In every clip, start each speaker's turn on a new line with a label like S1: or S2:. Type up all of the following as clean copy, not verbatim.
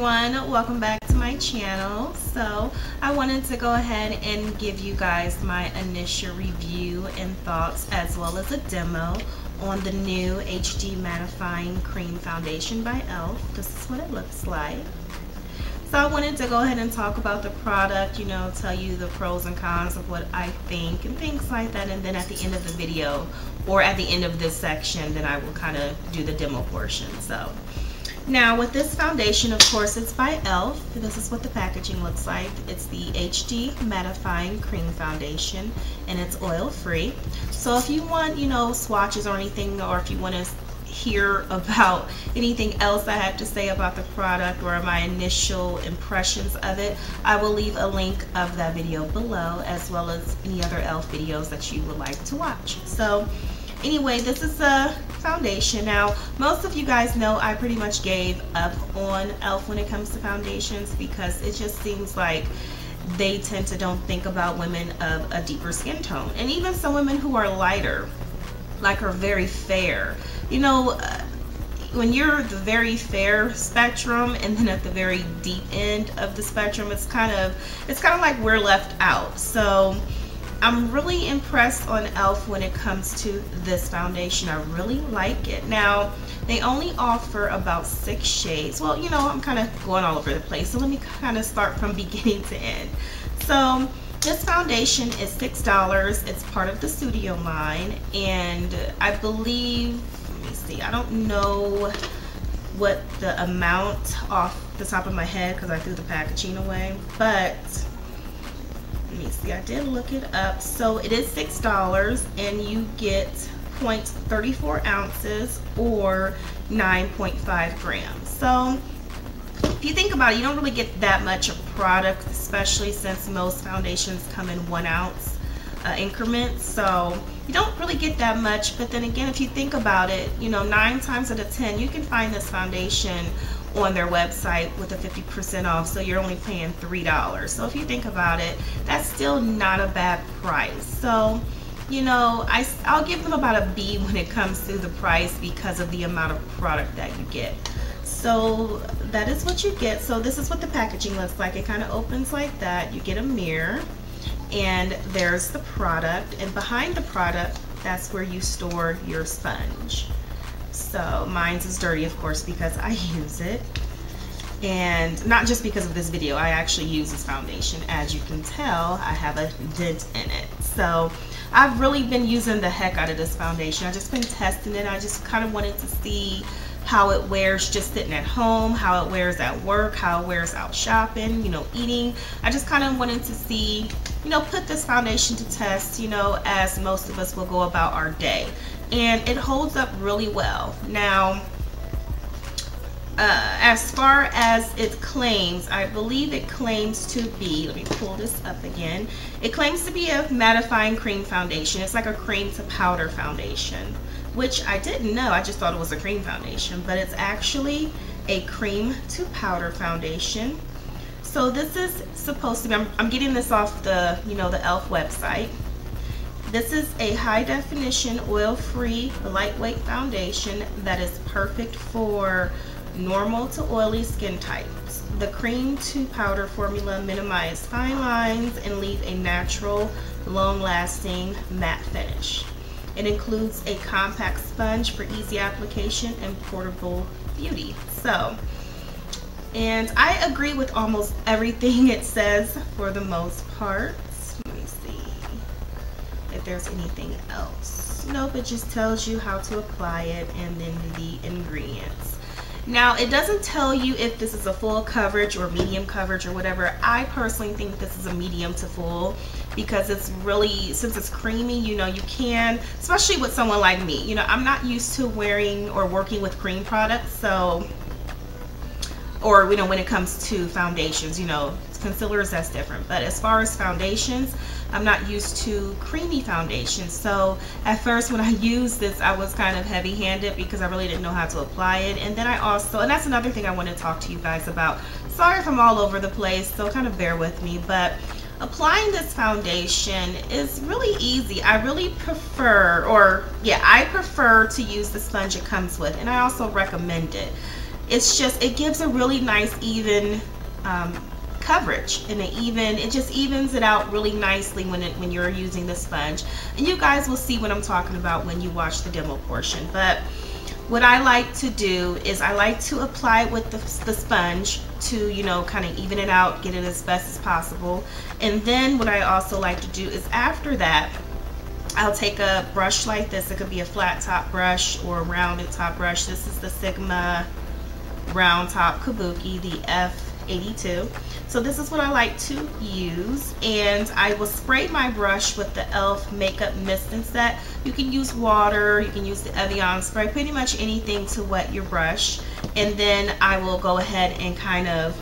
S1: everyone, welcome back to my channel. So I wanted to go ahead and give you guys my initial review and thoughts, as well as a demo on the new HD Mattifying Cream Foundation by e.l.f. This is what it looks like. So I wanted to go ahead and talk about the product, you know, tell you the pros and cons of what I think and things like that, and then at the end of the video, or at the end of this section, then I will kind of do the demo portion. So now with this foundation, of course, it's by e.l.f. This is what the packaging looks like. It's the HD Mattifying Cream Foundation, and it's oil-free. So if you want, you know, swatches or anything, or if you want to hear about anything else I have to say about the product or my initial impressions of it, I will leave a link of that video below, as well as any other e.l.f. videos that you would like to watch. So anyway, this is a foundation. Now, most of you guys know I pretty much gave up on e.l.f. when it comes to foundations, because it just seems like they tend to don't think about women of a deeper skin tone, and even some women who are lighter, like are very fair. You know, when you're the very fair spectrum and then at the very deep end of the spectrum, it's kind of like we're left out. So I'm really impressed on e.l.f. when it comes to this foundation. I really like it. Now, they only offer about 6 shades. Well, you know, I'm kind of going all over the place, so let me kind of start from beginning to end. So this foundation is $6. It's part of the Studio line, and I believe, let me see, I don't know what the amount off the top of my head because I threw the packaging away, but let me see, I did look it up. So it is $6, and you get 0.34 ounces or 9.5 grams. So if you think about it, you don't really get that much of product, especially since most foundations come in 1 ounce increments. So you don't really get that much. But then again, if you think about it, you know, 9 times out of 10, you can find this foundation on their website with a 50% off, so you're only paying $3. So if you think about it, that's still not a bad price. So, you know, I'll give them about a B when it comes to the price because of the amount of product that you get. So that is what you get. So this is what the packaging looks like. It kind of opens like that. You get a mirror, and there's the product, and behind the product, that's where you store your sponge. So mine's is dirty, of course, because I use it, and not just because of this video. I actually use this foundation. As you can tell, I have a dent in it. So I've really been using the heck out of this foundation. I've just been testing it. I just kind of wanted to see how it wears just sitting at home, how it wears at work, how it wears out shopping, you know, eating. I just kind of wanted to see, you know, put this foundation to test, you know, as most of us will go about our day. And it holds up really well. Now, as far as it claims, I believe it claims to be, let me pull this up again. It claims to be a mattifying cream foundation. It's like a cream to powder foundation, which I didn't know. I just thought it was a cream foundation, but it's actually a cream to powder foundation. So this is supposed to be, I'm getting this off the, you know, the e.l.f. website. This is a high definition, oil-free, lightweight foundation that is perfect for normal to oily skin types. The cream to powder formula minimizes fine lines and leave a natural, long-lasting matte finish. It includes a compact sponge for easy application and portable beauty. So, and I agree with almost everything it says for the most part. Let me see if there's anything else. Nope, it just tells you how to apply it and then the ingredients. Now, it doesn't tell you if this is a full coverage or medium coverage or whatever. I personally think this is a medium to full, because it's really, since it's creamy, you know, you can, especially with someone like me, you know, I'm not used to wearing or working with cream products, so, or, you know, when it comes to foundations, you know, concealers, that's different. But as far as foundations, I'm not used to creamy foundations. So at first when I used this, I was kind of heavy-handed because I really didn't know how to apply it. And then I also, and that's another thing I want to talk to you guys about. Sorry if I'm all over the place, so kind of bear with me. But applying this foundation is really easy. I really prefer, or yeah, I prefer to use the sponge it comes with, and I also recommend it. it's just, it gives a really nice even coverage, and it just evens it out really nicely when you're using the sponge. And you guys will see what I'm talking about when you watch the demo portion. But what I like to do is I like to apply it with the sponge to, you know, kind of even it out, get it as best as possible. And then what I also like to do is after that, I'll take a brush like this. It could be a flat top brush or a rounded top brush. This is the Sigma round top kabuki, the F82. So this is what I like to use, and I will spray my brush with the e.l.f. makeup mist and set. You can use water, you can use the Evian spray, pretty much anything to wet your brush. And then I will go ahead and kind of,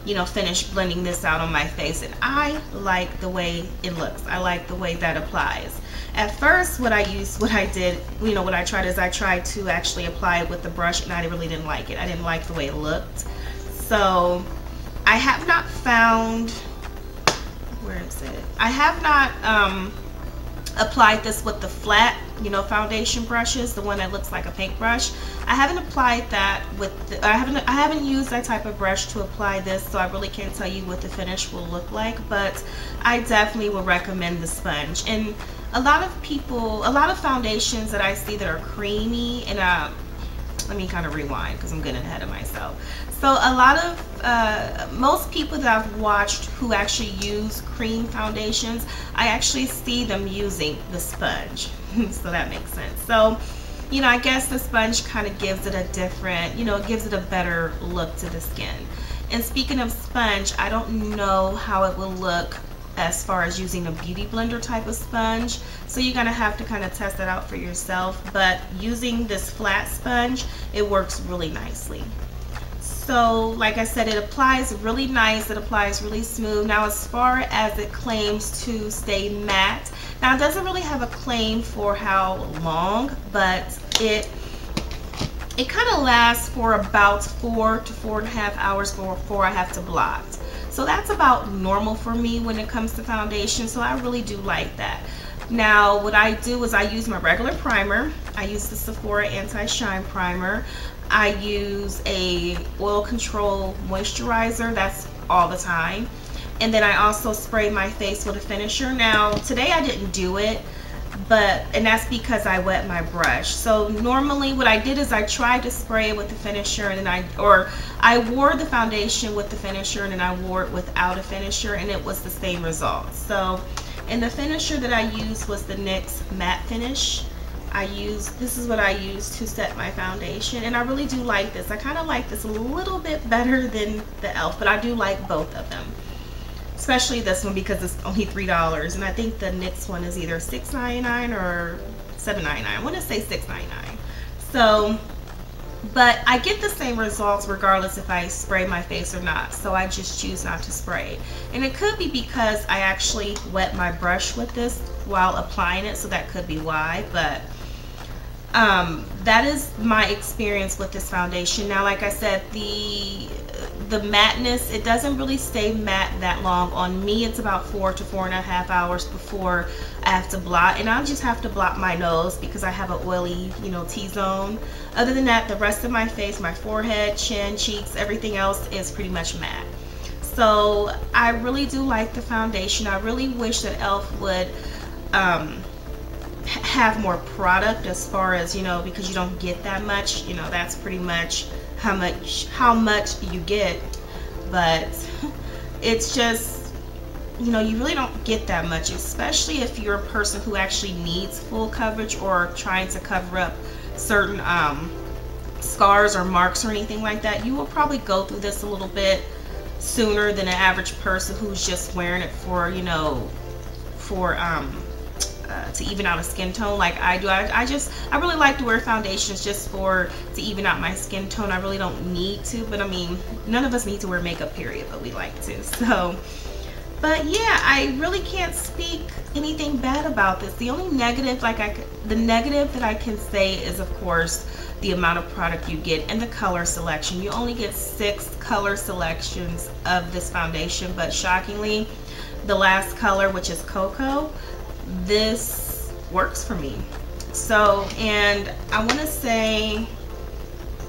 S1: you know, finish blending this out on my face. And I like the way it looks. I like the way that applies. At first, what I tried is I tried to actually apply it with the brush, and I really didn't like it. I didn't like the way it looked. So I have not found, where is it? I have not applied this with the flat, you know, foundation brushes, the one that looks like a paintbrush. I haven't applied that with I haven't used that type of brush to apply this, so I really can't tell you what the finish will look like, but I definitely will recommend the sponge. And a lot of foundations that I see that are creamy, and let me kind of rewind because I'm getting ahead of myself. So a lot of most people that I've watched who actually use cream foundations, I actually see them using the sponge. So that makes sense. So, you know, I guess the sponge kind of gives it a different, you know, it gives it a better look to the skin. And speaking of sponge, I don't know how it will look as far as using a beauty blender type of sponge, so you're gonna have to kind of test that out for yourself. But using this flat sponge, it works really nicely. So like I said, it applies really nice, it applies really smooth. Now as far as it claims to stay matte, now it doesn't really have a claim for how long, but it kind of lasts for about 4 to 4.5 hours before I have to blot. So that's about normal for me when it comes to foundation, so I really do like that. Now what I do is I use my regular primer. I use the Sephora Anti-Shine Primer. I use a oil control moisturizer, that's all the time. And then I also spray my face with a finisher. Now today I didn't do it, and that's because I wet my brush. So normally what I did is I tried to spray it with the finisher, and then I wore the foundation with the finisher, and then I wore it without a finisher, and it was the same result. So, and the finisher that I used was the NYX matte finish. This is what I use to set my foundation, and I really do like this. I kind of like this a little bit better than the e.l.f., but I do like both of them. Especially this one because it's only $3, and I think the NYX one is either $6.99 or $7.99. I want to say $6.99. So, but I get the same results regardless if I spray my face or not, so I just choose not to spray. And it could be because I actually wet my brush with this while applying it, so that could be why. But that is my experience with this foundation. Now like I said, the matteness, it doesn't really stay matte that long. On me it's about 4 to 4.5 hours before I have to blot, and I'll just have to blot my nose because I have an oily, you know, T-zone. Other than that, the rest of my face, my forehead, chin, cheeks, everything else is pretty much matte. So I really do like the foundation. I really wish that e.l.f. would have more product, as far as, you know, because you don't get that much, you know, that's pretty much how much you get. But it's just, you know, you really don't get that much, especially if you're a person who actually needs full coverage or trying to cover up certain scars or marks or anything like that. You will probably go through this a little bit sooner than an average person who's just wearing it for, you know, for to even out a skin tone like I do. I really like to wear foundations just to even out my skin tone. I really don't need to, but I mean, none of us need to wear makeup, period, but we like to. So, but yeah, I really can't speak anything bad about this. The only negative, the negative that I can say is, of course, the amount of product you get and the color selection. You only get 6 color selections of this foundation, but shockingly, the last color, which is Cocoa, this works for me. So, and I want to say,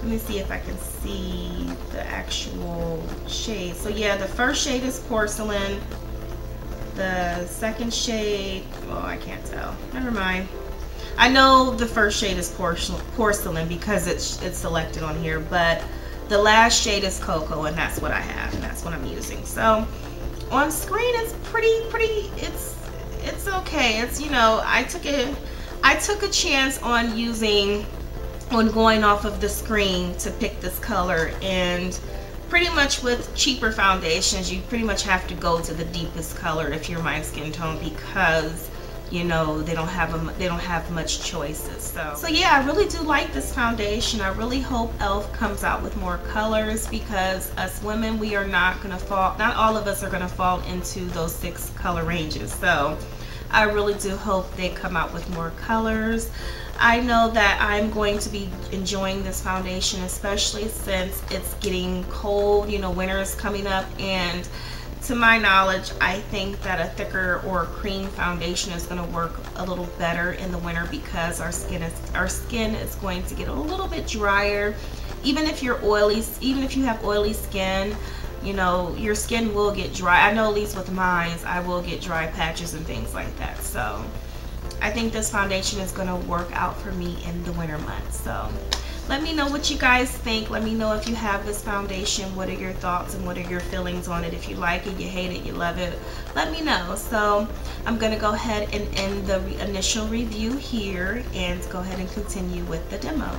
S1: Let me see if I can see the actual shade. So yeah, the first shade is Porcelain. The second shade, oh, I can't tell. Never mind. I know the first shade is Porcelain because it's selected on here, but the last shade is Cocoa, and that's what I have, and that's what I'm using. So on screen, it's pretty. It's okay. It's, you know, I took a chance on going off of the screen to pick this color, and pretty much with cheaper foundations, you pretty much have to go to the deepest color if you're my skin tone, because you know they don't have much choices. So yeah, I really do like this foundation. I really hope e.l.f. comes out with more colors, because us women, we are not all of us are gonna fall into those 6 color ranges. So I really do hope they come out with more colors. I know that I'm going to be enjoying this foundation, especially since it's getting cold. You know, winter is coming up, and to my knowledge, I think that a thicker or a cream foundation is going to work a little better in the winter, because our skin is going to get a little bit drier. Even if you're oily, even if you have oily skin, you know, your skin will get dry. I know, at least with mine, I will get dry patches and things like that. So I think this foundation is going to work out for me in the winter months. So let me know what you guys think. Let me know if you have this foundation. What are your thoughts and what are your feelings on it? If you like it, you hate it, you love it, let me know. So I'm going to go ahead and end the initial review here and go ahead and continue with the demo.